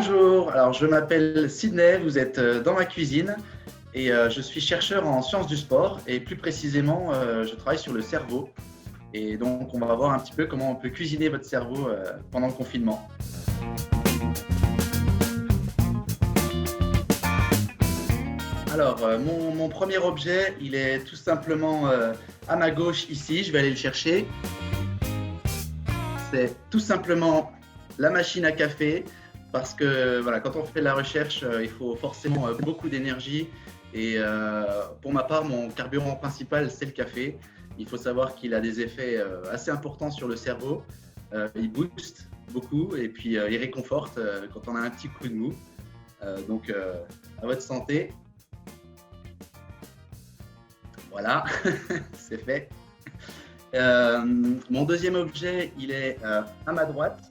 Bonjour, alors je m'appelle Sydney, vous êtes dans ma cuisine et je suis chercheur en sciences du sport et plus précisément je travaille sur le cerveau et donc on va voir un petit peu comment on peut cuisiner votre cerveau pendant le confinement. Alors mon premier objet il est tout simplement à ma gauche ici, je vais aller le chercher. C'est tout simplement la machine à café. Parce que voilà, quand on fait de la recherche, il faut forcément beaucoup d'énergie. Et pour ma part, mon carburant principal, c'est le café. Il faut savoir qu'il a des effets assez importants sur le cerveau. Il booste beaucoup et puis il réconforte quand on a un petit coup de mou. Donc, à votre santé. Voilà, c'est fait. Mon deuxième objet, il est à ma droite.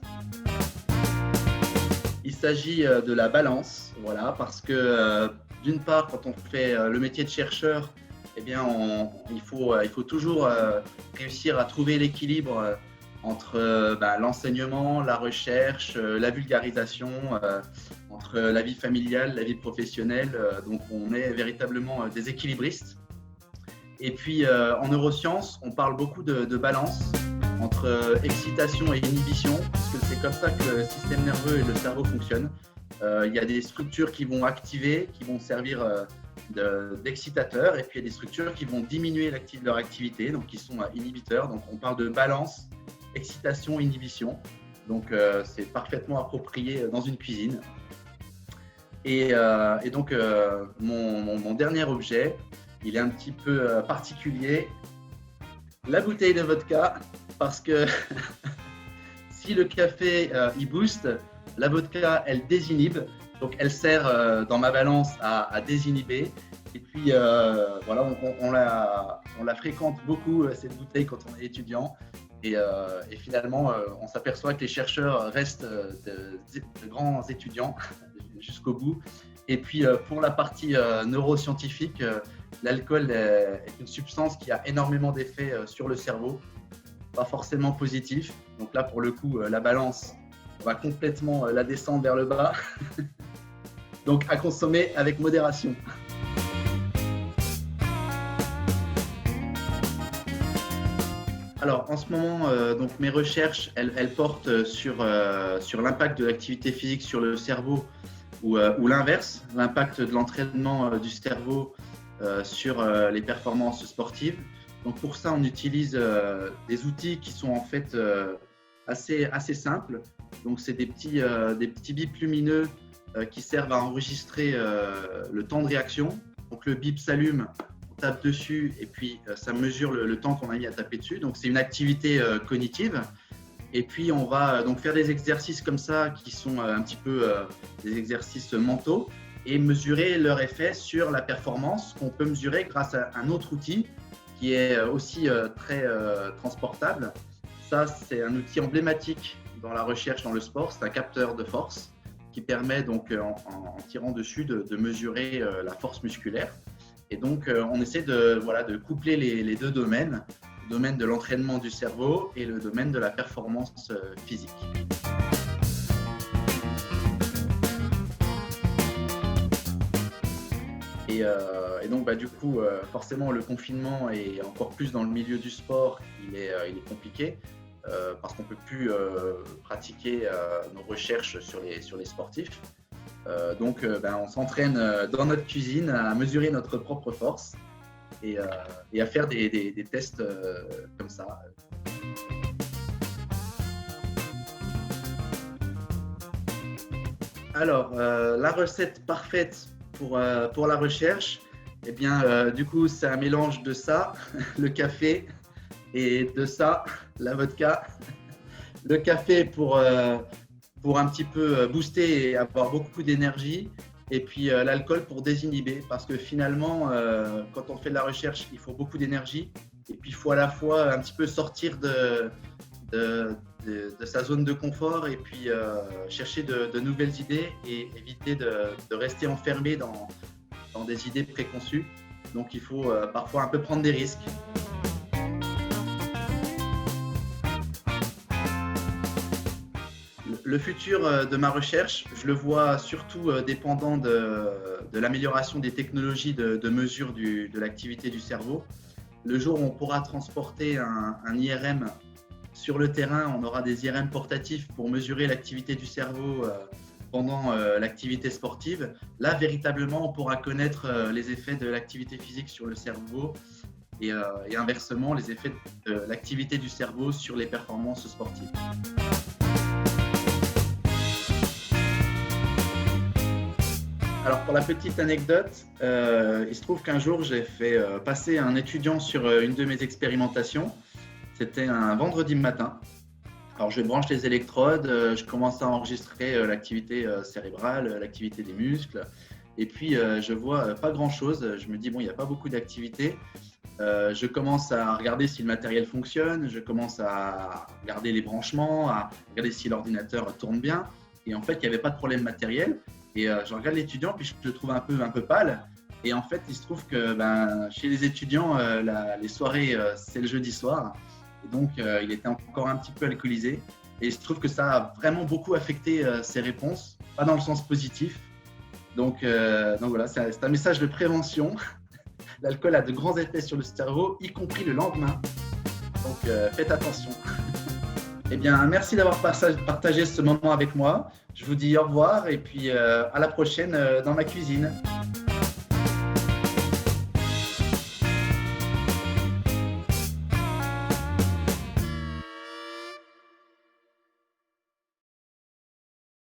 Il s'agit de la balance, voilà, parce que d'une part, quand on fait le métier de chercheur, eh bien, il faut toujours réussir à trouver l'équilibre entre l'enseignement, la recherche, la vulgarisation, entre la vie familiale, la vie professionnelle. Donc, on est véritablement des équilibristes. Et puis, en neurosciences, on parle beaucoup de balance entre excitation et inhibition, parce que c'est comme ça que le système nerveux et le cerveau fonctionnent. Il y a des structures qui vont activer, qui vont servir d'excitateurs, et puis il y a des structures qui vont diminuer leur activité, donc qui sont inhibiteurs. Donc on parle de balance, excitation, inhibition. Donc c'est parfaitement approprié dans une cuisine. Et donc mon dernier objet, il est un petit peu particulier. La bouteille de vodka, parce que si le café il booste, la vodka elle désinhibe, donc elle sert dans ma balance à désinhiber. Et puis voilà, on la fréquente beaucoup cette bouteille quand on est étudiant. Et finalement, on s'aperçoit que les chercheurs restent de grands étudiants jusqu'au bout. Et puis pour la partie neuroscientifique, l'alcool est une substance qui a énormément d'effets sur le cerveau, pas forcément positif. Donc là, pour le coup, la balance, on va complètement la descendre vers le bas. Donc à consommer avec modération. Alors en ce moment, donc mes recherches, elles portent sur l'impact de l'activité physique sur le cerveau ou l'inverse, l'impact de l'entraînement du cerveau sur les performances sportives. Donc pour ça, on utilise des outils qui sont en fait assez simples. Donc c'est des petits bips lumineux qui servent à enregistrer le temps de réaction. Donc le bip s'allume, on tape dessus et puis ça mesure le temps qu'on a mis à taper dessus. Donc c'est une activité cognitive. Et puis on va donc faire des exercices comme ça qui sont un petit peu des exercices mentaux et mesurer leur effet sur la performance qu'on peut mesurer grâce à un autre outil qui est aussi très transportable. Ça, c'est un outil emblématique dans la recherche dans le sport. C'est un capteur de force qui permet donc en tirant dessus de mesurer la force musculaire. Et donc on essaie de coupler les deux domaines, le domaine de l'entraînement du cerveau et le domaine de la performance physique. Et donc du coup, forcément, le confinement et encore plus dans le milieu du sport, il est compliqué parce qu'on ne peut plus pratiquer nos recherches sur les sportifs. Donc on s'entraîne dans notre cuisine à mesurer notre propre force et à faire des tests comme ça. Alors, la recette parfaite pour la recherche, eh bien, du coup, c'est un mélange de ça, le café, et de ça, la vodka. Le café pour un petit peu booster et avoir beaucoup d'énergie, et puis l'alcool pour désinhiber, parce que finalement, quand on fait de la recherche, il faut beaucoup d'énergie, et puis il faut à la fois un petit peu sortir de sa zone de confort et puis chercher de nouvelles idées et éviter de rester enfermé dans des idées préconçues. Donc il faut parfois un peu prendre des risques. le futur de ma recherche, je le vois surtout dépendant de l'amélioration des technologies de mesure de l'activité du cerveau. Le jour où on pourra transporter un IRM sur le terrain, on aura des IRM portatifs pour mesurer l'activité du cerveau pendant l'activité sportive. Là, véritablement, on pourra connaître les effets de l'activité physique sur le cerveau et inversement, les effets de l'activité du cerveau sur les performances sportives. Alors, pour la petite anecdote, il se trouve qu'un jour, j'ai fait passer un étudiant sur une de mes expérimentations. C'était un vendredi matin. Alors, je branche les électrodes, je commence à enregistrer l'activité cérébrale, l'activité des muscles. Et puis, je vois pas grand-chose. Je me dis, bon, il n'y a pas beaucoup d'activité. Je commence à regarder si le matériel fonctionne. Je commence à regarder les branchements, à regarder si l'ordinateur tourne bien. Et en fait, il n'y avait pas de problème matériel. Et je regarde l'étudiant, puis je le trouve un peu pâle. Et en fait, il se trouve que chez les étudiants, les soirées, c'est le jeudi soir. Et donc, il était encore un petit peu alcoolisé. Et il se trouve que ça a vraiment beaucoup affecté ses réponses, pas dans le sens positif. Donc voilà, c'est un message de prévention. L'alcool a de grands effets sur le cerveau, y compris le lendemain. Donc, faites attention. Eh bien, merci d'avoir partagé ce moment avec moi. Je vous dis au revoir et puis à la prochaine dans ma cuisine.